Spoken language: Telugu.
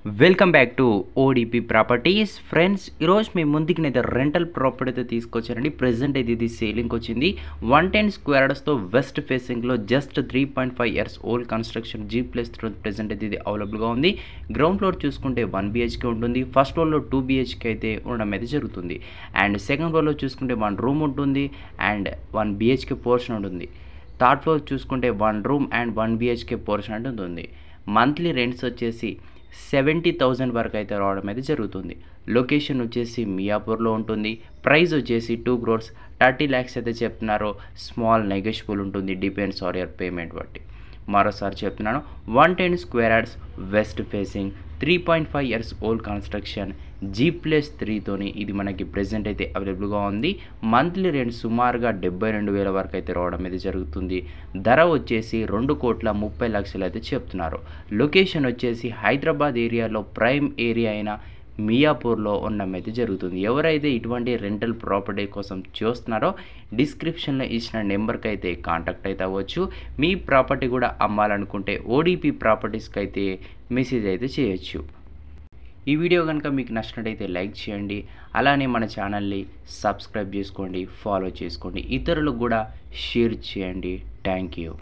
Welcome back to ODP properties friends. ఈరోజు మీ ముందుకి అయితే రెంటల్ ప్రాపర్టీ అయితే తీసుకొచ్చారండి. ప్రెసెంట్ అయితే ఇది సేలింగ్కి వచ్చింది. 110 స్క్వేర్ యార్డ్స్తో వెస్ట్ ఫేసింగ్లో just 3.5 years old construction G+3 present అయితే ఇది అవైలబుల్గా ఉంది. గ్రౌండ్ ఫ్లోర్ చూసుకుంటే 1 BHK ఉంటుంది. ఫస్ట్ ఫ్లోర్లో 2 BHK అయితే ఉండడం అయితే జరుగుతుంది. అండ్ సెకండ్ ఫ్లోర్లో చూసుకుంటే 1 రూమ్ ఉంటుంది అండ్ 1 BHK పోర్షన్ ఉంటుంది. థర్డ్ ఫ్లోర్ చూసుకుంటే 1 రూమ్ అండ్ 1 BHK పోర్షన్ అంటే ఉంటుంది. మంత్లీ రెంట్స్ వచ్చేసి 70,000 వరకు అయితే రావడం అయితే జరుగుతుంది. లొకేషన్ వచ్చేసి మియాపూర్లో ఉంటుంది. ప్రైస్ వచ్చేసి 2 crores 30 lakhs అయితే చెప్తున్నారు. స్మాల్ నెగోషియబుల్ ఉంటుంది, డిపెండ్స్ ఆన్ యువర్ పేమెంట్ బట్టి. మరోసారి చెప్తున్నాను, 110 square yards west facing 3.5 years old construction G+3తోని ఇది మనకి ప్రెజెంట్ అయితే అవైలబుల్గా ఉంది. మంత్లీ రెంట్ సుమారుగా 72,000 వరకు అయితే రావడం అయితే జరుగుతుంది. ధర వచ్చేసి 2,30,00,000 అయితే చెప్తున్నారు. లొకేషన్ వచ్చేసి హైదరాబాద్ ఏరియాలో ప్రైమ్ ఏరియా అయిన మియాపూర్లో ఉండడం అయితే జరుగుతుంది. ఎవరైతే ఇటువంటి రెంటల్ ప్రాపర్టీ కోసం చూస్తున్నారో డిస్క్రిప్షన్లో ఇచ్చిన నెంబర్కి అయితే కాంటాక్ట్ అయితే అవ్వచ్చు. మీ ప్రాపర్టీ కూడా అమ్మాలనుకుంటే ఓడిపి ప్రాపర్టీస్కి అయితే మెసేజ్ అయితే చేయొచ్చు. ఈ వీడియో కనుక మీకు నచ్చినట్టయితే లైక్ చేయండి. అలానే మన ఛానల్ని సబ్స్క్రైబ్ చేసుకోండి, ఫాలో చేసుకోండి, ఇతరులకు కూడా షేర్ చేయండి. Thank you.